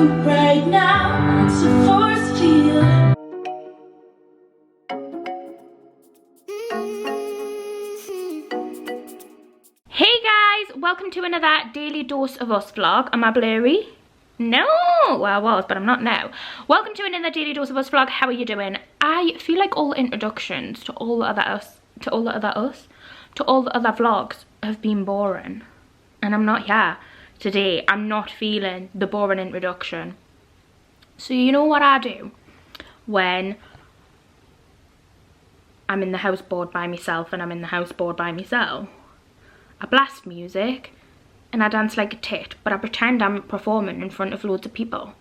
right now. It's a force field. Hey guys, welcome to another Daily Dose of Us vlog. Am I blurry? No, well I was, but I'm not now. Welcome to another Daily Dose of Us vlog. How are you doing? I feel like all the introductions to all the other vlogs have been boring, and I'm not here today. I'm not feeling the boring introduction. So you know what I do when I'm in the house bored by myself and I'm in the house bored by myself? I blast music and I dance like a tit, but I pretend I'm performing in front of loads of people.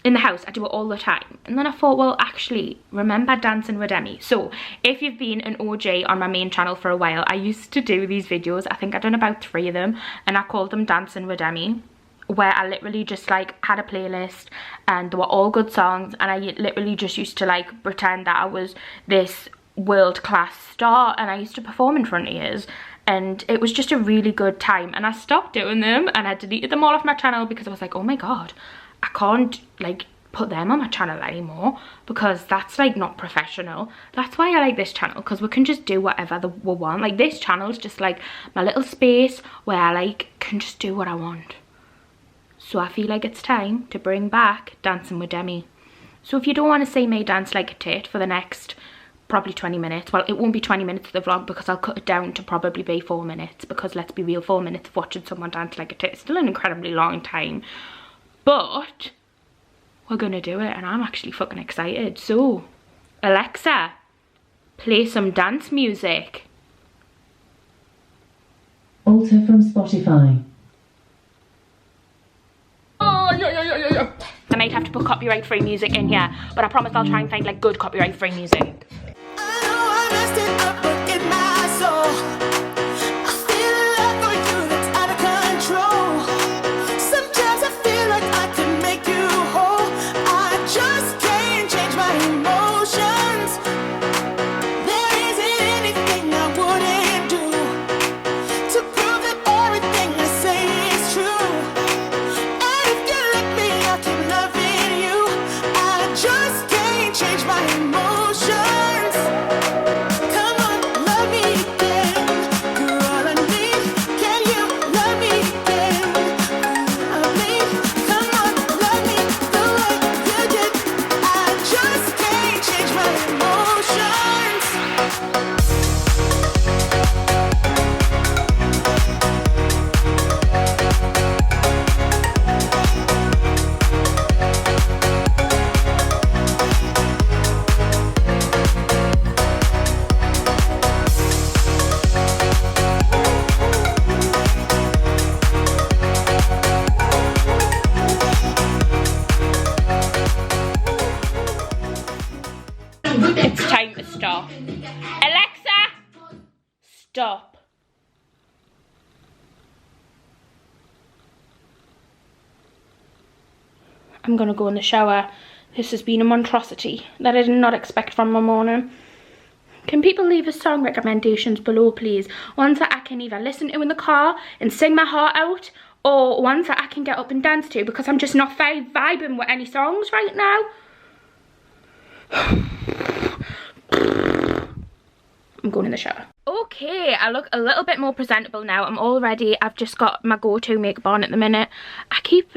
In the house, I do it all the time. And then I thought, well, actually, remember dancing with Demi? So, if you've been an OG on my main channel for a while, I used to do these videos. I think I've done about 3 of them, and I called them Dancing with Demi, where I literally just like had a playlist and they were all good songs, and I literally just used to like pretend that I was this world-class star and I used to perform in front of you. And it was just a really good time, and I stopped doing them and I deleted them all off my channel because I was like, oh my god, I can't like put them on my channel anymore because that's like not professional. That's why I like this channel, because we can just do whatever we want. Like, this channel is just like my little space where I like can just do what I want. So I feel like it's time to bring back Dancing with Demi. So if you don't want to see me dance like a tit for the next probably 20 minutes, well, it won't be 20 minutes of the vlog because I'll cut it down to probably be 4 minutes, because let's be real, 4 minutes of watching someone dance like a tit is still an incredibly long time. But we're gonna do it and I'm actually fucking excited. So Alexa, play some dance music. Alter from Spotify. Oh, yeah. I might have to put copyright-free music in here, but I promise I'll try and find like good copyright-free music. It's time to stop. Alexa, stop. I'm gonna go in the shower. This has been a monstrosity that I did not expect from my morning. Can people leave us song recommendations below, please? Ones that I can either listen to in the car and sing my heart out, or ones that I can get up and dance to, because I'm just not vibing with any songs right now. I'm going in the shower. Okay, I look a little bit more presentable now. I'm all ready. I've just got my go-to makeup on at the minute. I keep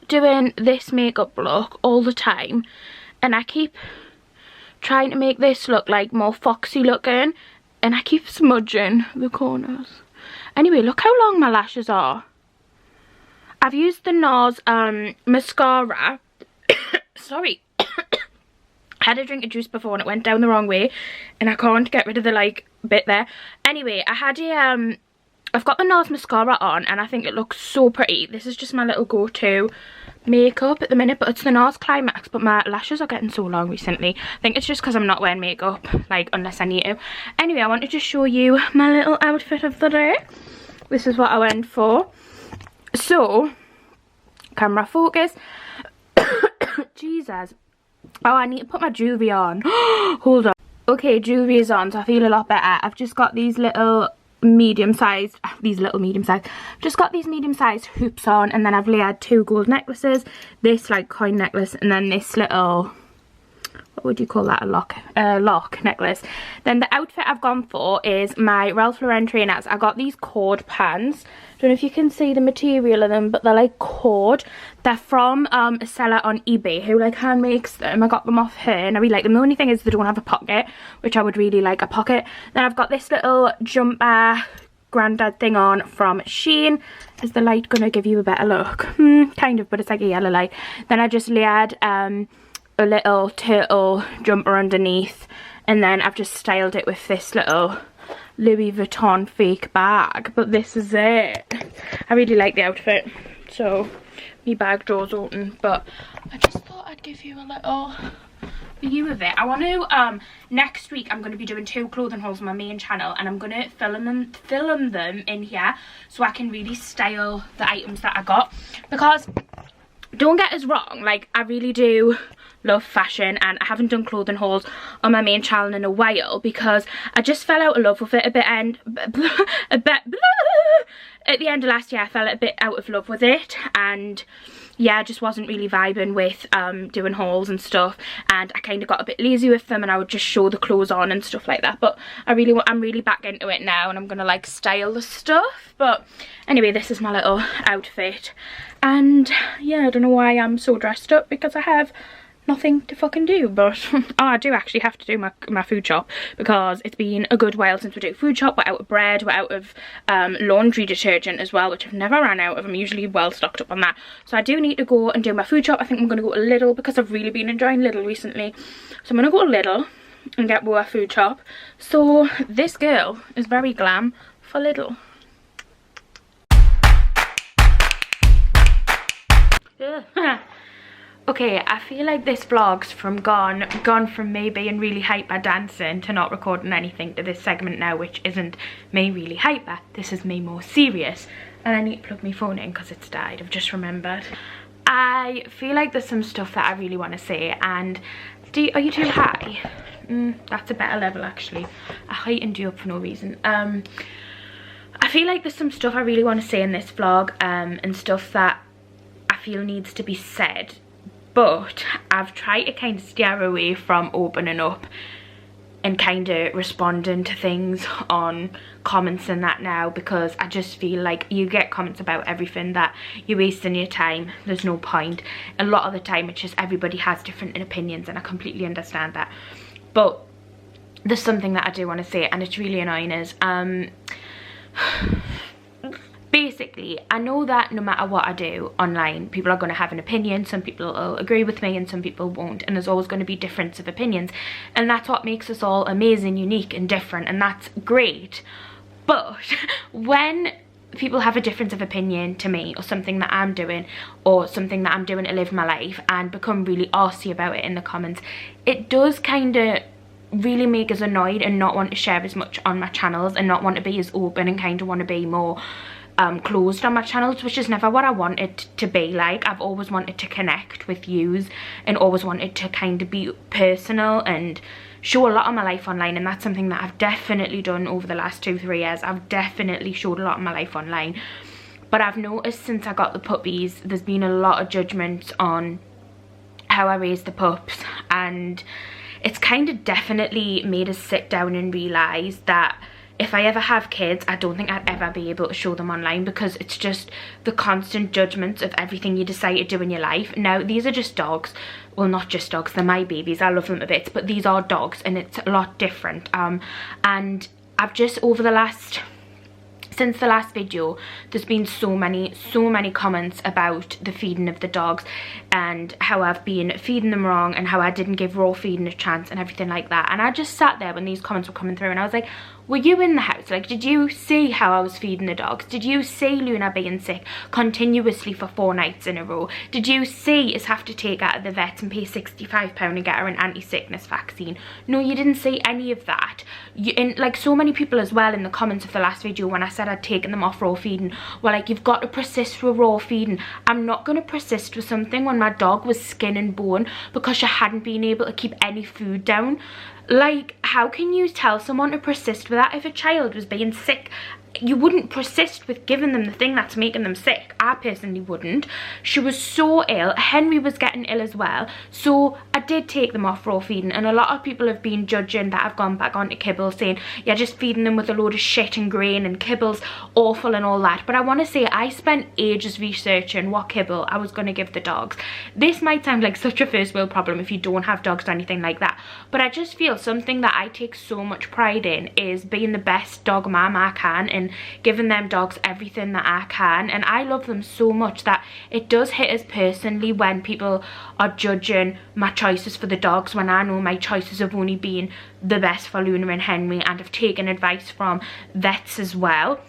doing this makeup look all the time, and I keep trying to make this look like more foxy looking, and I keep smudging the corners. Anyway, look how long my lashes are. I've used the NARS mascara. Sorry. I had a drink of juice before and it went down the wrong way, and I can't get rid of the like bit there. Anyway, I had a I've got the NARS mascara on and I think it looks so pretty. This is just my little go-to makeup at the minute, but it's the NARS Climax, but my lashes are getting so long recently. I think it's just because I'm not wearing makeup, like, unless I need to. Anyway, I wanted to show you my little outfit of the day. This is what I went for. So, camera focus. Jesus. Oh, I need to put my jewellery on. Hold on. Okay, jewellery is on, so I feel a lot better. I've just got these little medium-sized, these little medium-sized, just got these medium-sized hoops on, and then I've layered 2 gold necklaces, this like coin necklace, and then this little, what would you call that, a lock necklace. Then the outfit I've gone for is my Ralph Lauren trainers. I got these cord pants. Don't know if you can see the material of them, but they're like cord. They're from a seller on eBay who like hand makes them. I got them off her and I really like them. The only thing is they don't have a pocket, which I would really like a pocket. Then I've got this little jumper granddad thing on from Shein. Is the light gonna give you a better look? Kind of, but it's like a yellow light. Then I just layered a little turtle jumper underneath, and then I've just styled it with this little Louis Vuitton fake bag, but this is it. I really like the outfit, so my bag drawers open, but I just thought I'd give you a little view of it. I want to next week I'm going to be doing 2 clothing hauls on my main channel, and I'm going to film them in here so I can really style the items that I got, because don't get us wrong, like I really do love fashion, and I haven't done clothing hauls on my main channel in a while because I just fell out of love with it at the end of last year. I fell a bit out of love with it, and yeah, I just wasn't really vibing with doing hauls and stuff, and I kind of got a bit lazy with them, and I would just show the clothes on and stuff like that. But I'm really back into it now, and I'm gonna like style the stuff. But anyway, this is my little outfit, and yeah, I don't know why I'm so dressed up, because I have nothing to fucking do. But oh, I do actually have to do my food shop, because it's been a good while since we do food shop. We're out of bread, we're out of laundry detergent as well, which I've never ran out of. I'm usually well stocked up on that, so I do need to go and do my food shop. I think I'm going to go to Lidl, because I've really been enjoying Lidl recently, so I'm going to go to Lidl and get more food shop. So this girl is very glam for Lidl. Okay, I feel like this vlog's gone from me being really hyper dancing to not recording anything to this segment now, which isn't me really hyper. This is me more serious. And I need to plug my phone in because it's died, I've just remembered. I feel like there's some stuff that I really want to say, and are you too high? That's a better level actually. I heightened you up for no reason. I feel like there's some stuff I really want to say in this vlog, and stuff that I feel needs to be said. But I've tried to kind of steer away from opening up and kind of responding to things on comments and that now, because I just feel like you get comments about everything that you're wasting your time. There's no point. A lot of the time it's just everybody has different opinions, and I completely understand that. But there's something that I do want to say, and it's really annoying, is basically, I know that no matter what I do online, people are going to have an opinion. Some people will agree with me and some people won't, and there's always going to be difference of opinions, and that's what makes us all amazing, unique and different, and that's great. But when people have a difference of opinion to me, or something that I'm doing, or something that I'm doing to live my life, and become really arsey about it in the comments, it does kind of really make us annoyed and not want to share as much on my channels, and not want to be as open, and kind of want to be more closed on my channels, which is never what I want it to be like. I've always wanted to connect with yous, and always wanted to kind of be personal and show a lot of my life online, and that's something that I've definitely done over the last 2-3 years. I've definitely showed a lot of my life online, but I've noticed since I got the puppies, there's been a lot of judgments on how I raised the pups, and it's kind of definitely made us sit down and realise that if I ever have kids, I don't think I'd ever be able to show them online, because it's just the constant judgments of everything you decide to do in your life. Now, these are just dogs. Well, not just dogs, they're my babies. I love them a bit, but these are dogs, and it's a lot different. And I've just, since the last video, there's been so many comments about the feeding of the dogs, and how I've been feeding them wrong, and how I didn't give raw feeding a chance, and everything like that. And I just sat there when these comments were coming through, and I was like, were you in the house? Like, did you see how I was feeding the dogs? Did you see Luna being sick continuously for 4 nights in a row? Did you see us have to take her to the vet and pay £65 and get her an anti-sickness vaccine? No, you didn't see any of that. And like so many people as well in the comments of the last video, when I said I'd taken them off raw feeding, were like, you've got to persist with raw feeding. I'm not going to persist with something when my dog was skin and bone because she hadn't been able to keep any food down. Like, how can you tell someone to persist with that? If a child was being sick, you wouldn't persist with giving them the thing that's making them sick. I personally wouldn't. She was so ill. Henry was getting ill as well. So I did take them off raw feeding, and a lot of people have been judging that I've gone back onto kibble, saying, yeah, just feeding them with a load of shit and grain and kibble's awful and all that. But I want to say I spent ages researching what kibble I was going to give the dogs. This might sound like such a first world problem if you don't have dogs or anything like that, but I just feel something that I take so much pride in is being the best dog mom I can and giving them dogs everything that I can. And I love them so much that it does hit us personally when people are judging my choices for the dogs, when I know my choices have only been the best for Luna and Henry, and I've taken advice from vets as well.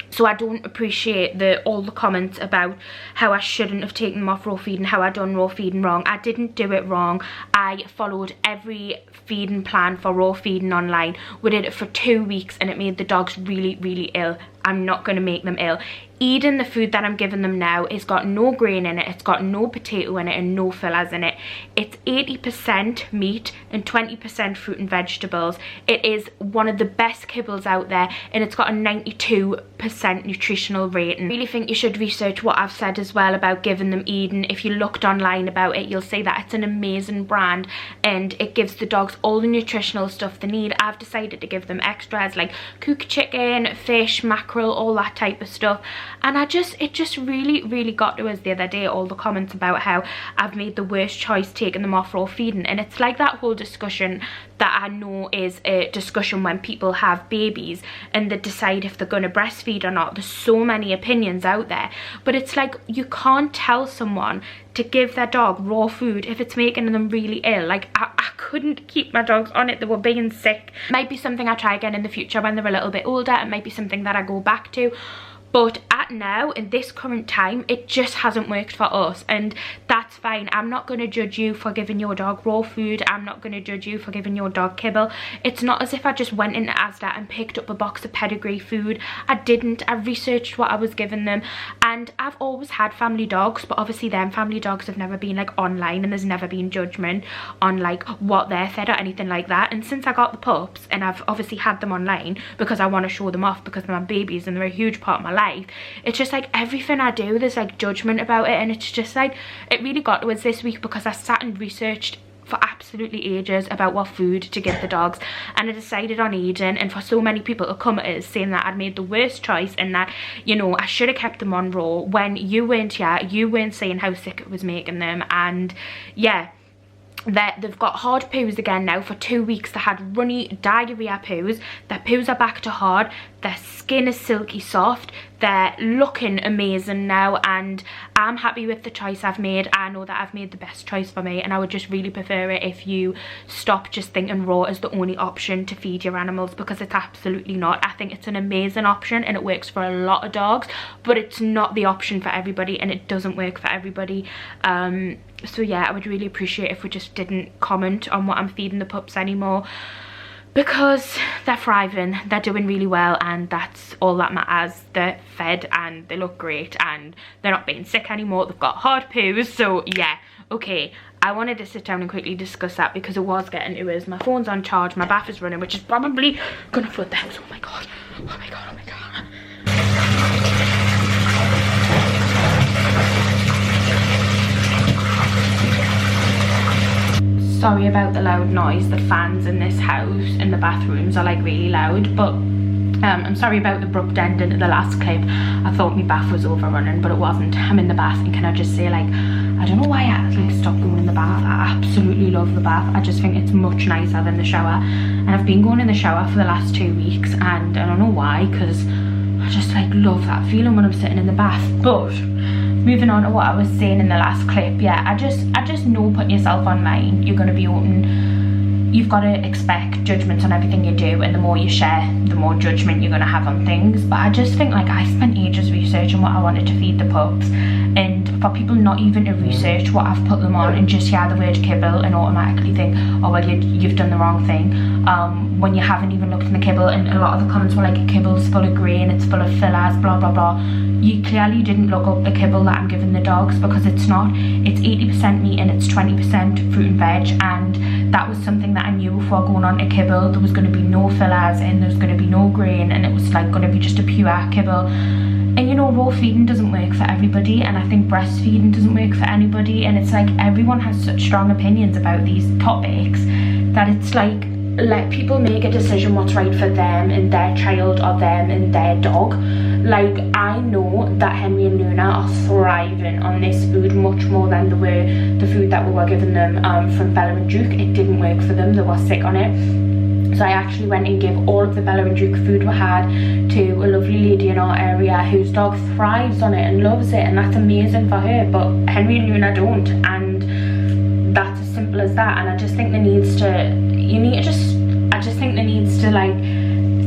So I don't appreciate all the comments about how I shouldn't have taken them off raw feeding, how I done raw feeding wrong. I didn't do it wrong. I followed every feeding plan for raw feeding online. We did it for 2 weeks and it made the dogs really, really ill. I'm not going to make them ill. Eating the food that I'm giving them now, it's got no grain in it, it's got no potato in it and no fillers in it. It's 80% meat and 20% fruit and vegetables. It is one of the best kibbles out there, and it's got a 92% nutritional rating. I really think you should research what I've said as well about giving them Eden. If you looked online about it, you'll see that it's an amazing brand and it gives the dogs all the nutritional stuff they need. I've decided to give them extras like cooked chicken, fish, mackerel, all that type of stuff. And it just really got to us the other day, all the comments about how I've made the worst choice taking them off raw feeding. And it's like that whole discussion that I know is a discussion when people have babies and they decide if they're going to breastfeed or not. There's so many opinions out there, but it's like you can't tell someone to give their dog raw food if it's making them really ill. Like I couldn't keep my dogs on it. They were being sick. Might be something I try again in the future when they're a little bit older. It might be something that I go back to. But at now, in this current time, it just hasn't worked for us, and that's fine. I'm not going to judge you for giving your dog raw food. I'm not going to judge you for giving your dog kibble. It's not as if I just went into Asda and picked up a box of pedigree food. I didn't. I researched what I was giving them, and I've always had family dogs, but obviously them family dogs have never been like online, and there's never been judgment on like what they're fed or anything like that. And since I got the pups, and I've obviously had them online because I want to show them off because they're my babies and they're a huge part of my life, it's just like everything I do there's like judgment about it. And it's just like, it really got to us this week because I sat and researched for absolutely ages about what food to give the dogs, and I decided on Eden. And for so many people to come at us saying that I'd made the worst choice and that, you know, I should have kept them on raw, when you weren't here, you weren't saying how sick it was making them. And yeah, they've got hard poos again now. For 2 weeks they had runny diarrhea poos. Their poos are back to hard. Their skin is silky soft. They're looking amazing now, and I'm happy with the choice I've made. I know that I've made the best choice for me, and I would just really prefer it if you stop just thinking raw is the only option to feed your animals, because it's absolutely not. I think it's an amazing option and it works for a lot of dogs, but it's not the option for everybody, and it doesn't work for everybody. So yeah, I would really appreciate if we just didn't comment on what I'm feeding the pups anymore, because they're thriving, they're doing really well, and that's all that matters. They're fed and they look great and they're not being sick anymore. They've got hard poos. So yeah, okay, I wanted to sit down and quickly discuss that because it was getting to us. My phone's on charge, my bath is running, which is probably gonna flood the house. Oh my god, oh my god, oh my god. Sorry about the loud noise. The fans in this house in the bathrooms are like really loud, but I'm sorry about the abrupt ending to the last clip. I thought my bath was overrunning, but it wasn't. I'm in the bath, and can I just say, like, I don't know why I like stopped going in the bath. I absolutely love the bath. I just think it's much nicer than the shower, and I've been going in the shower for the last 2 weeks, and I don't know why, because I just like love that feeling when I'm sitting in the bath. But moving on to what I was saying in the last clip, yeah, I just know putting yourself online, you're going to be open. You've got to expect judgments on everything you do, and the more you share, the more judgment you're going to have on things. But I just think, like, I spent ages researching what I wanted to feed the pups, and for people not even to research what I've put them on and just hear the word kibble and automatically think, oh well, you've done the wrong thing, when you haven't even looked in the kibble. And a lot of the comments were like, kibble's full of grain, it's full of fillers, blah blah blah. you clearly didn't look up the kibble that I'm giving the dogs, because it's not. It's 80% meat and it's 20% fruit and veg, and that was something that I knew before going on to kibble. There was going to be no fillers and there's going to be no grain, and it was like going to be just a pure kibble. And you know, raw feeding doesn't work for everybody, and I think breastfeeding doesn't work for anybody, and it's like everyone has such strong opinions about these topics that it's like, let people make a decision what's right for them and their child, or them and their dog. Like, I know that Henry and Luna are thriving on this food much more than they were the food that we were giving them from Bella and Duke. It didn't work for them, they were sick on it. So I actually went and gave all of the Bella and Duke food we had to a lovely lady in our area whose dog thrives on it and loves it, and that's amazing for her, but Henry and Luna don't, and that's as simple as that. And I just think there needs to, I just think there needs to, like,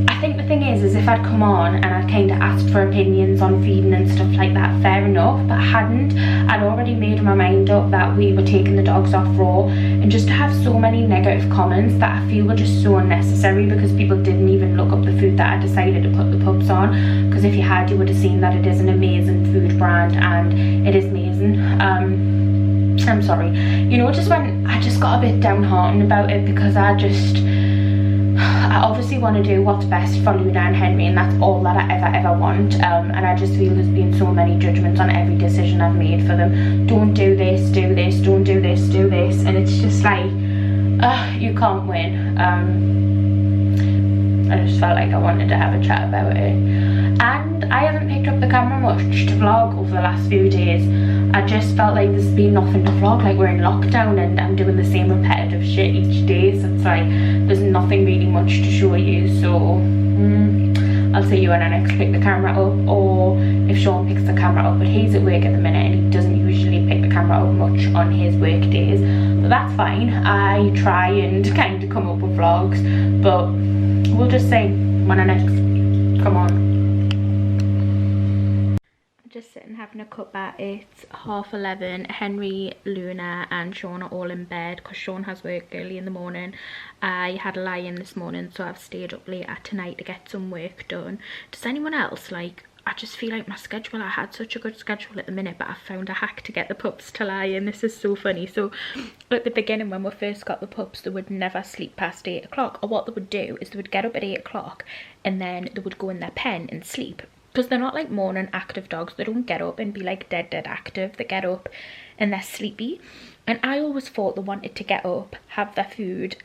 I think the thing is if I'd come on and I'd kind of asked for opinions on feeding and stuff like that, fair enough, but I hadn't. I'd already made my mind up that we were taking the dogs off raw, and just to have so many negative comments that I feel were just so unnecessary, because people didn't even look up the food that I decided to put the pups on, because if you had, you would have seen that it is an amazing food brand and it is amazing. I'm sorry, you know, just when I just got a bit downhearted about it, because I obviously want to do what's best for Luna and Henry, and that's all that I ever want. And I just feel there's been so many judgments on every decision I've made for them. Don't do this, do this, don't do this, do this, and it's just like, you can't win. I just felt like I wanted to have a chat about it. And I haven't picked up the camera much to vlog over the last few days. I just felt like there's been nothing to vlog, like we're in lockdown and I'm doing the same repetitive shit each day, so it's like there's nothing really much to show you. So I'll see you when I next pick the camera up, or if Sean picks the camera up, but he's at work at the minute and he doesn't usually pick the camera up much on his work days, but that's fine. I try and kind of come up with vlogs, but we'll just see when I next come on. Just sitting having a cuppa. It's 11:30. Henry, Luna and Sean are all in bed because Sean has work early in the morning. I had a lie-in this morning, so I've stayed up late at tonight to get some work done. Does anyone else, like, I just feel like my schedule, I had such a good schedule at the minute, but I found a hack to get the pups to lie in. This is so funny. So at the beginning, when we first got the pups, they would never sleep past 8 o'clock, or what they would do is they would get up at 8 o'clock and then they would go in their pen and sleep. Because they're not like morning active dogs. They don't get up and be like dead active. They get up and they're sleepy. And I always thought they wanted to get up, have their food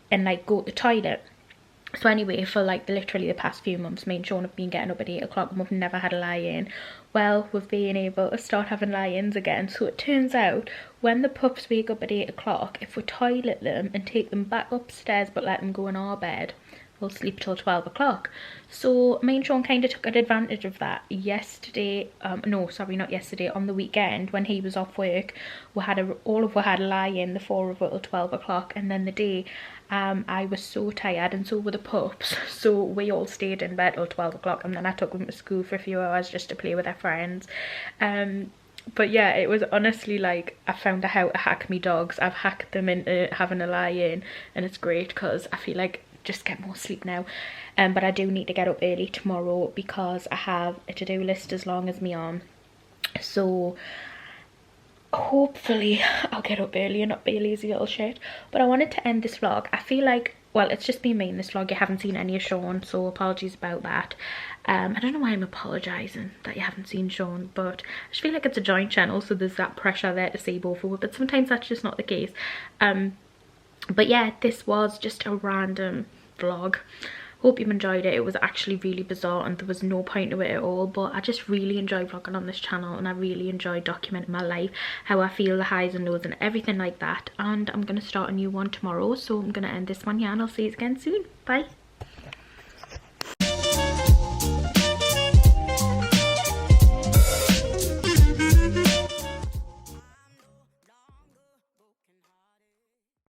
and like go to the toilet. So anyway, for like literally the past few months, me and Sean have been getting up at 8 o'clock and we've never had a lie-in. Well, we've been able to start having lie-ins again. So it turns out when the pups wake up at 8 o'clock, if we toilet them and take them back upstairs but let them go in our bed, we'll sleep till 12 o'clock. So me and Sean kind of took advantage of that yesterday. No, sorry, not yesterday, on the weekend when he was off work. We had a lie-in, the four of us, till 12 o'clock, and then the day I was so tired and so were the pups, so we all stayed in bed till 12 o'clock, and then I took them to school for a few hours just to play with their friends. But yeah, it was honestly like, I found out how to hack me dogs. I've hacked them into having a lie-in, and it's great because I feel like just get more sleep now. But I do need to get up early tomorrow because I have a to-do list as long as me arm. So hopefully I'll get up early and not be a lazy little shit. But I wanted to end this vlog. I feel like, well, it's just been me in this vlog. You haven't seen any of Sean, so apologies about that. I don't know why I'm apologising that you haven't seen Sean, but I just feel like it's a joint channel, so there's that pressure there to see both of us, but sometimes that's just not the case. But yeah, this was just a random vlog. Hope you've enjoyed it. It was actually really bizarre and there was no point to it at all, but I just really enjoy vlogging on this channel, and I really enjoy documenting my life, how I feel, the highs and lows and everything like that. And I'm going to start a new one tomorrow, so I'm going to end this one here and I'll see you again soon. Bye.